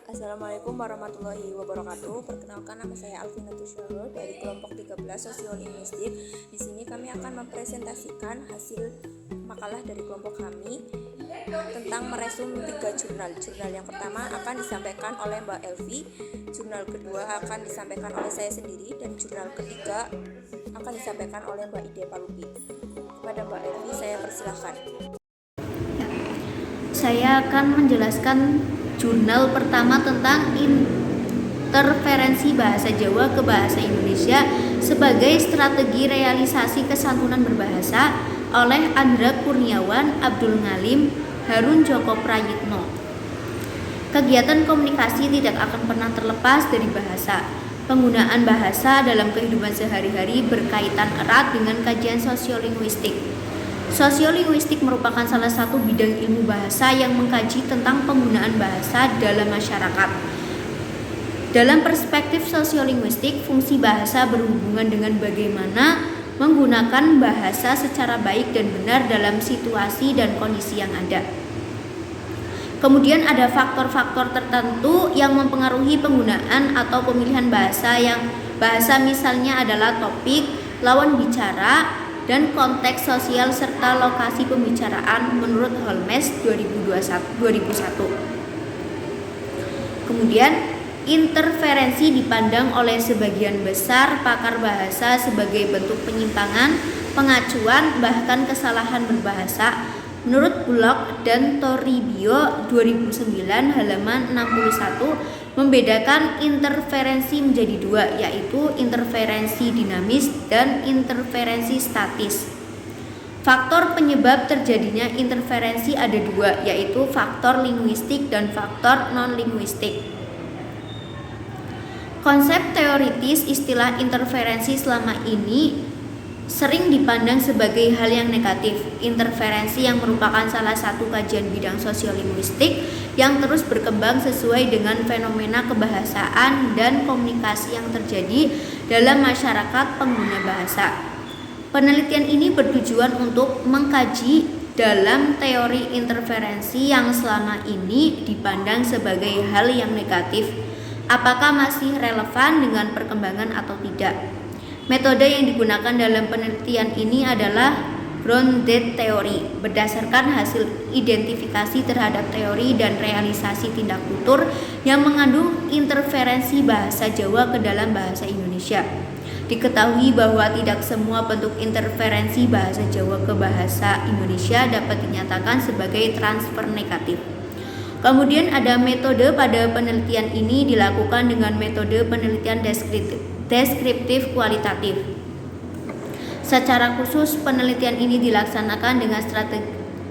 Assalamualaikum warahmatullahi wabarakatuh. Perkenalkan, nama saya Alvinatus Syarul dari kelompok 13 Sosiolinguistik. Di sini kami akan mempresentasikan hasil makalah dari kelompok kami tentang meresum 3 jurnal. Jurnal yang pertama akan disampaikan oleh Mbak Elvi, jurnal kedua akan disampaikan oleh saya sendiri, dan jurnal ketiga akan disampaikan oleh Mbak Ide Palupi. Kepada Mbak Elvi, saya persilahkan. Saya akan menjelaskan jurnal pertama tentang interferensi bahasa Jawa ke bahasa Indonesia sebagai strategi realisasi kesantunan berbahasa oleh Andra Kurniawan, Abdul Ngalim, Harun Joko Prayitno. Kegiatan komunikasi tidak akan pernah terlepas dari bahasa. Penggunaan bahasa dalam kehidupan sehari-hari berkaitan erat dengan kajian sosiolinguistik. Sosiolinguistik merupakan salah satu bidang ilmu bahasa yang mengkaji tentang penggunaan bahasa dalam masyarakat. Dalam perspektif sosiolinguistik, fungsi bahasa berhubungan dengan bagaimana menggunakan bahasa secara baik dan benar dalam situasi dan kondisi yang ada. Kemudian ada faktor-faktor tertentu yang mempengaruhi penggunaan atau pemilihan bahasa misalnya adalah topik, lawan bicara, dan konteks sosial serta lokasi pembicaraan menurut Holmes 2001. Kemudian interferensi dipandang oleh sebagian besar pakar bahasa sebagai bentuk penyimpangan, pengacuan, bahkan kesalahan berbahasa. Menurut Bullock dan Toribio 2009 halaman 61 membedakan interferensi menjadi dua, yaitu interferensi dinamis dan interferensi statis. Faktor penyebab terjadinya interferensi ada dua, yaitu faktor linguistik dan faktor non-linguistik. Konsep teoritis istilah interferensi selama ini sering dipandang sebagai hal yang negatif. Interferensi yang merupakan salah satu kajian bidang sosiolinguistik yang terus berkembang sesuai dengan fenomena kebahasaan dan komunikasi yang terjadi dalam masyarakat pengguna bahasa. Penelitian ini bertujuan untuk mengkaji dalam teori interferensi yang selama ini dipandang sebagai hal yang negatif, apakah masih relevan dengan perkembangan atau tidak. Metode yang digunakan dalam penelitian ini adalah grounded theory, berdasarkan hasil identifikasi terhadap teori dan realisasi tindak tutur yang mengandung interferensi bahasa Jawa ke dalam bahasa Indonesia. Diketahui bahwa tidak semua bentuk interferensi bahasa Jawa ke bahasa Indonesia dapat dinyatakan sebagai transfer negatif. Kemudian ada metode pada penelitian ini dilakukan dengan metode penelitian deskriptif kualitatif. Secara khusus penelitian ini dilaksanakan dengan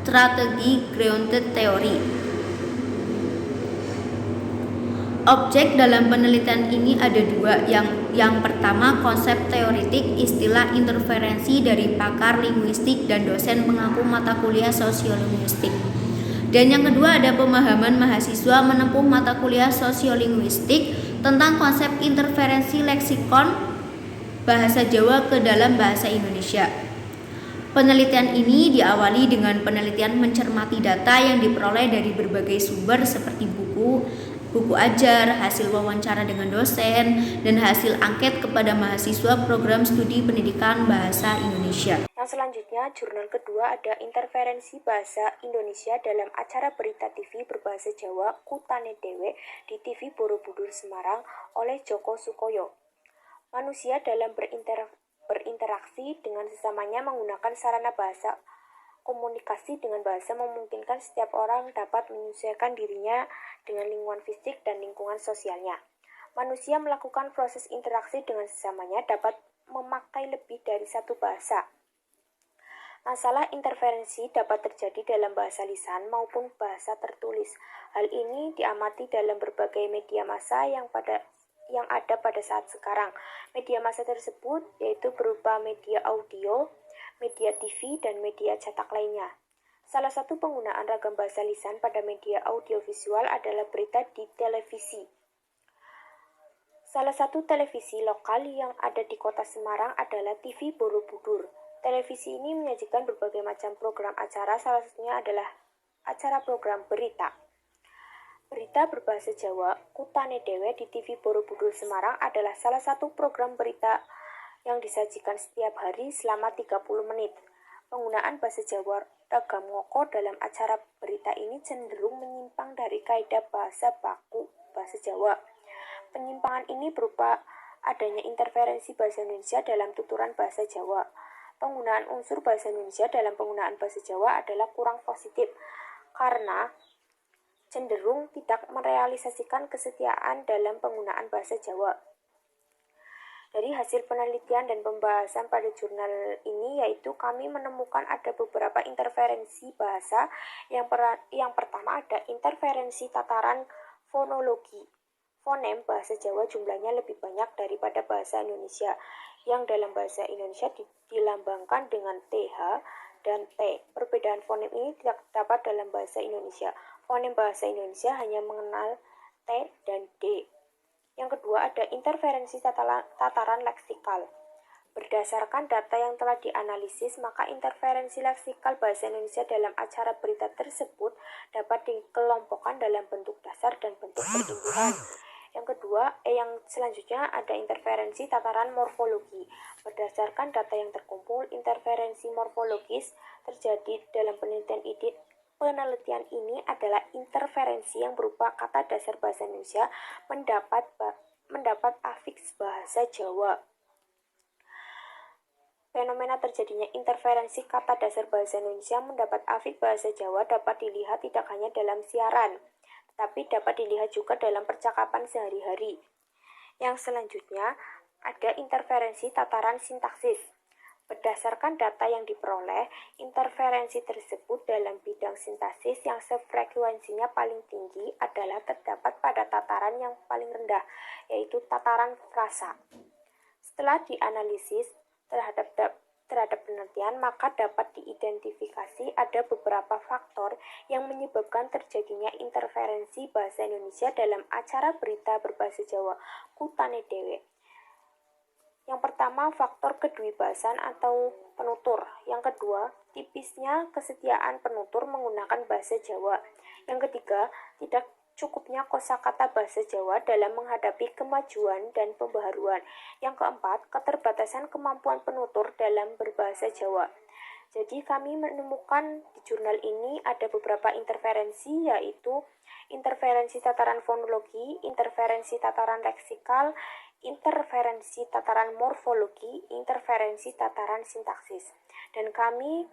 strategi grounded theory. Objek dalam penelitian ini ada dua. Yang pertama, konsep teoritik istilah interferensi dari pakar linguistik dan dosen pengampu mata kuliah sosiolinguistik. Dan yang kedua ada pemahaman mahasiswa menempuh mata kuliah sosiolinguistik tentang konsep interferensi leksikon bahasa Jawa ke dalam bahasa Indonesia. Penelitian ini diawali dengan penelitian mencermati data yang diperoleh dari berbagai sumber seperti buku ajar, hasil wawancara dengan dosen, dan hasil angket kepada mahasiswa program studi pendidikan bahasa Indonesia. Yang selanjutnya, jurnal kedua ada interferensi bahasa Indonesia dalam acara berita TV berbahasa Jawa Kutane Dewe di TV Borobudur Semarang oleh Joko Sukoyo. Manusia dalam berinteraksi dengan sesamanya menggunakan sarana bahasa. Komunikasi dengan bahasa memungkinkan setiap orang dapat menyesuaikan dirinya dengan lingkungan fisik dan lingkungan sosialnya. Manusia melakukan proses interaksi dengan sesamanya dapat memakai lebih dari satu bahasa. Masalah interferensi dapat terjadi dalam bahasa lisan maupun bahasa tertulis. Hal ini diamati dalam berbagai media massa yang ada pada saat sekarang. Media massa tersebut yaitu berupa media audio, media TV, dan media cetak lainnya. Salah satu penggunaan ragam bahasa lisan pada media audiovisual adalah berita di televisi. Salah satu televisi lokal yang ada di kota Semarang adalah TV Borobudur. Televisi ini menyajikan berbagai macam program acara, salah satunya adalah acara program berita. Berita berbahasa Jawa, Kutane Dewe di TV Borobudur Semarang adalah salah satu program berita yang disajikan setiap hari selama 30 menit. Penggunaan bahasa Jawa Ragam Ngoko dalam acara berita ini cenderung menyimpang dari kaidah bahasa baku bahasa Jawa. Penyimpangan ini berupa adanya interferensi bahasa Indonesia dalam tuturan bahasa Jawa. Penggunaan unsur bahasa Indonesia dalam penggunaan bahasa Jawa adalah kurang positif karena cenderung tidak merealisasikan kesetiaan dalam penggunaan bahasa Jawa. Dari hasil penelitian dan pembahasan pada jurnal ini yaitu kami menemukan ada beberapa interferensi bahasa. Yang pertama ada interferensi tataran fonologi. Fonem bahasa Jawa jumlahnya lebih banyak daripada bahasa Indonesia, yang dalam bahasa Indonesia dilambangkan dengan TH dan T. Perbedaan fonem ini tidak terdapat dalam bahasa Indonesia. Fonem bahasa Indonesia hanya mengenal T dan D. Yang kedua ada interferensi tataran leksikal. Berdasarkan data yang telah dianalisis, maka interferensi leksikal bahasa Indonesia dalam acara berita tersebut dapat dikelompokkan dalam bentuk dasar dan bentuk pertumbuhan. Yang selanjutnya ada interferensi tataran morfologi. Berdasarkan data yang terkumpul, interferensi morfologis terjadi dalam penelitian ini adalah interferensi yang berupa kata dasar bahasa Indonesia mendapat afiks bahasa Jawa. Fenomena terjadinya interferensi kata dasar bahasa Indonesia mendapat afiks bahasa Jawa dapat dilihat tidak hanya dalam siaran, tetapi dapat dilihat juga dalam percakapan sehari-hari. Yang selanjutnya ada interferensi tataran sintaksis. Berdasarkan data yang diperoleh, interferensi tersebut dalam bidang sintaksis yang sefrekuensinya paling tinggi adalah terdapat pada tataran yang paling rendah, yaitu tataran frasa. Setelah dianalisis terhadap penelitian, maka dapat diidentifikasi ada beberapa faktor yang menyebabkan terjadinya interferensi bahasa Indonesia dalam acara berita berbahasa Jawa, Kutane Dewe. Yang pertama, faktor kedwibahasan atau penutur. Yang kedua, tipisnya kesetiaan penutur menggunakan bahasa Jawa. Yang ketiga, tidak cukupnya kosakata bahasa Jawa dalam menghadapi kemajuan dan pembaharuan. Yang keempat, keterbatasan kemampuan penutur dalam berbahasa Jawa. Jadi kami menemukan di jurnal ini ada beberapa interferensi, yaitu interferensi tataran fonologi, interferensi tataran leksikal, interferensi tataran morfologi, interferensi tataran sintaksis. Dan kami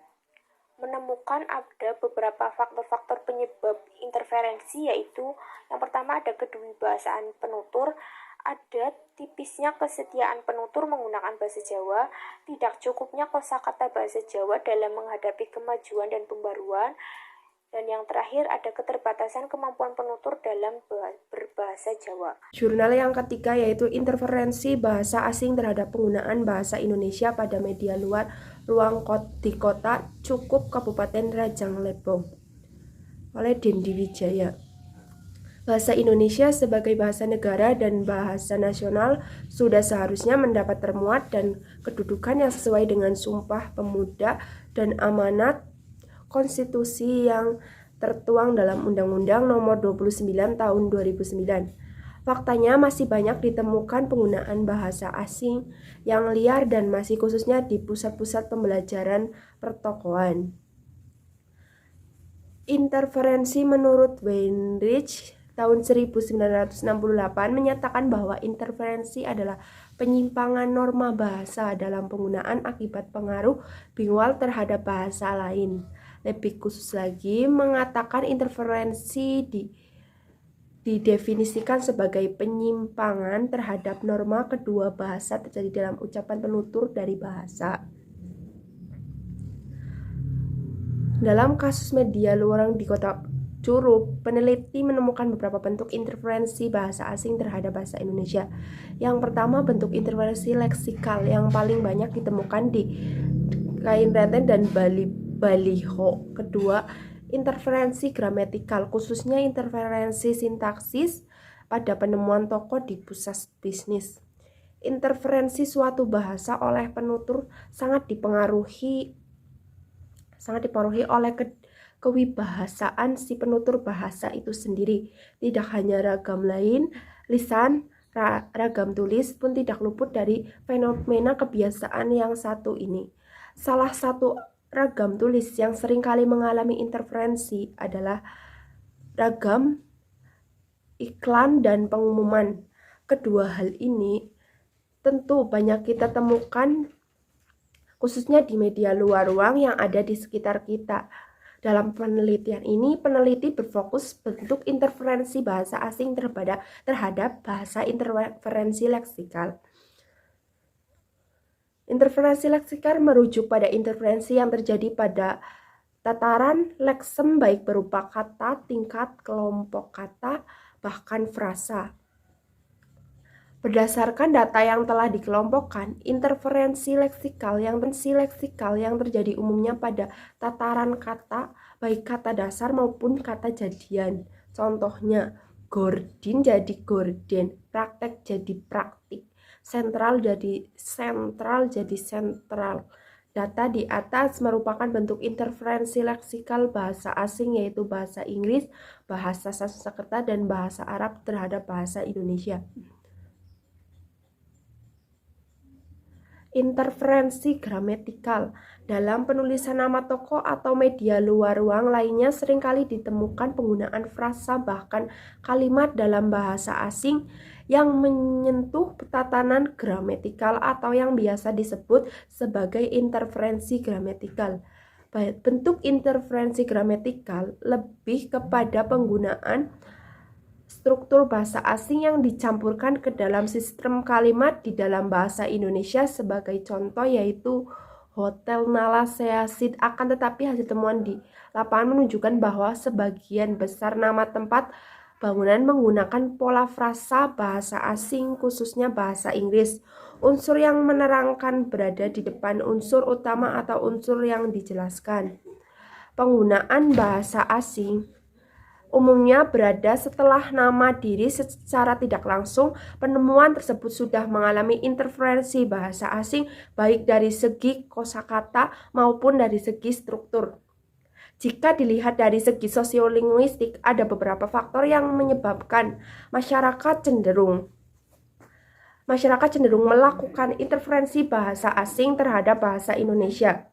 menemukan ada beberapa faktor-faktor penyebab interferensi, yaitu yang pertama ada kedwibahasaan penutur, ada tipisnya kesetiaan penutur menggunakan bahasa Jawa, tidak cukupnya kosakata bahasa Jawa dalam menghadapi kemajuan dan pembaruan, dan yang terakhir ada keterbatasan kemampuan penutur dalam berbahasa Jawa. Jurnal yang ketiga yaitu interferensi bahasa asing terhadap penggunaan bahasa Indonesia pada media luar ruang di kota Cukup Kabupaten Rajang Lebong oleh Dendi Wijaya. Bahasa Indonesia sebagai bahasa negara dan bahasa nasional sudah seharusnya mendapat termuat dan kedudukan yang sesuai dengan Sumpah Pemuda dan amanat konstitusi yang tertuang dalam Undang-Undang Nomor 29 Tahun 2009. Faktanya masih banyak ditemukan penggunaan bahasa asing yang liar dan masih khususnya di pusat-pusat pembelajaran pertokoan. Interferensi menurut Weinreich tahun 1968 menyatakan bahwa interferensi adalah penyimpangan norma bahasa dalam penggunaan akibat pengaruh bilingual terhadap bahasa lain. Lebih khusus lagi, mengatakan interferensi didefinisikan sebagai penyimpangan terhadap norma kedua bahasa terjadi dalam ucapan penutur dari bahasa. Dalam kasus media luar di kota Curup, peneliti menemukan beberapa bentuk interferensi bahasa asing terhadap bahasa Indonesia. Yang pertama, bentuk interferensi leksikal yang paling banyak ditemukan di kain renten dan baliho. Kedua, interferensi gramatikal, khususnya interferensi sintaksis pada penemuan tokoh di pusat bisnis. Interferensi suatu bahasa oleh penutur sangat dipengaruhi oleh kewibahasaan si penutur bahasa itu sendiri. Tidak hanya ragam lain, lisan, ragam tulis pun tidak luput dari fenomena kebiasaan yang satu ini. Salah satu ragam tulis yang seringkali mengalami interferensi adalah ragam iklan dan pengumuman. Kedua hal ini tentu banyak kita temukan khususnya di media luar ruang yang ada di sekitar kita. Dalam penelitian ini, peneliti berfokus bentuk interferensi bahasa asing terhadap bahasa interferensi leksikal. Interferensi leksikal merujuk pada interferensi yang terjadi pada tataran leksem baik berupa kata, tingkat, kelompok kata, bahkan frasa. Berdasarkan data yang telah dikelompokkan, interferensi leksikal yang terjadi umumnya pada tataran kata, baik kata dasar maupun kata jadian. Contohnya, gordin jadi gorden, praktek jadi praktik, sentral jadi sentral. Data di atas merupakan bentuk interferensi leksikal bahasa asing yaitu bahasa Inggris, bahasa Sanskerta, dan bahasa Arab terhadap bahasa Indonesia. Interferensi gramatikal. Dalam penulisan nama tokoh atau media luar ruang lainnya seringkali ditemukan penggunaan frasa bahkan kalimat dalam bahasa asing yang menyentuh tatanan gramatikal atau yang biasa disebut sebagai interferensi gramatikal. Bentuk interferensi gramatikal lebih kepada penggunaan struktur bahasa asing yang dicampurkan ke dalam sistem kalimat di dalam bahasa Indonesia. Sebagai contoh yaitu Hotel Nala Seasid. Akan tetapi hasil temuan di lapangan menunjukkan bahwa sebagian besar nama tempat bangunan menggunakan pola frasa bahasa asing khususnya bahasa Inggris. Unsur yang menerangkan berada di depan unsur utama atau unsur yang dijelaskan. Penggunaan bahasa asing umumnya berada setelah nama diri secara tidak langsung. Penemuan tersebut sudah mengalami interferensi bahasa asing baik dari segi kosakata maupun dari segi struktur. Jika dilihat dari segi sosiolinguistik, ada beberapa faktor yang menyebabkan masyarakat cenderung melakukan interferensi bahasa asing terhadap bahasa Indonesia.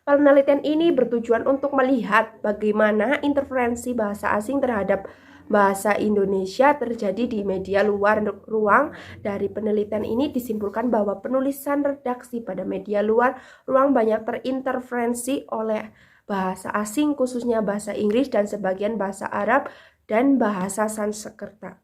Penelitian ini bertujuan untuk melihat bagaimana interferensi bahasa asing terhadap bahasa Indonesia terjadi di media luar ruang. Dari penelitian ini disimpulkan bahwa penulisan redaksi pada media luar ruang banyak terinterferensi oleh bahasa asing khususnya bahasa Inggris dan sebagian bahasa Arab dan bahasa Sanskerta.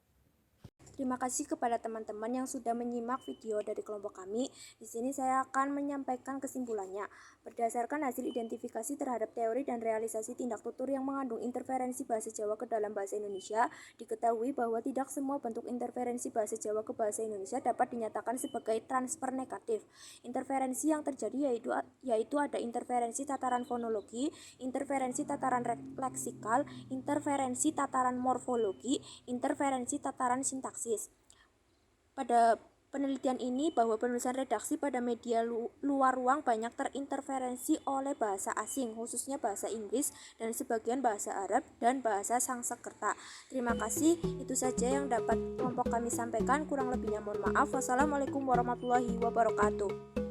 Terima kasih kepada teman-teman yang sudah menyimak video dari kelompok kami. Di sini saya akan menyampaikan kesimpulannya. Berdasarkan hasil identifikasi terhadap teori dan realisasi tindak tutur yang mengandung interferensi bahasa Jawa ke dalam bahasa Indonesia, diketahui bahwa tidak semua bentuk interferensi bahasa Jawa ke bahasa Indonesia dapat dinyatakan sebagai transfer negatif. Interferensi yang terjadi yaitu ada interferensi tataran fonologi, interferensi tataran leksikal, interferensi tataran morfologi, interferensi tataran sintaksis. Pada penelitian ini bahwa penulisan redaksi pada media luar ruang banyak terinterferensi oleh bahasa asing, khususnya bahasa Inggris dan sebagian bahasa Arab dan bahasa Sanskerta. Terima kasih, itu saja yang dapat kelompok kami sampaikan. Kurang lebihnya mohon maaf. Wassalamualaikum warahmatullahi wabarakatuh.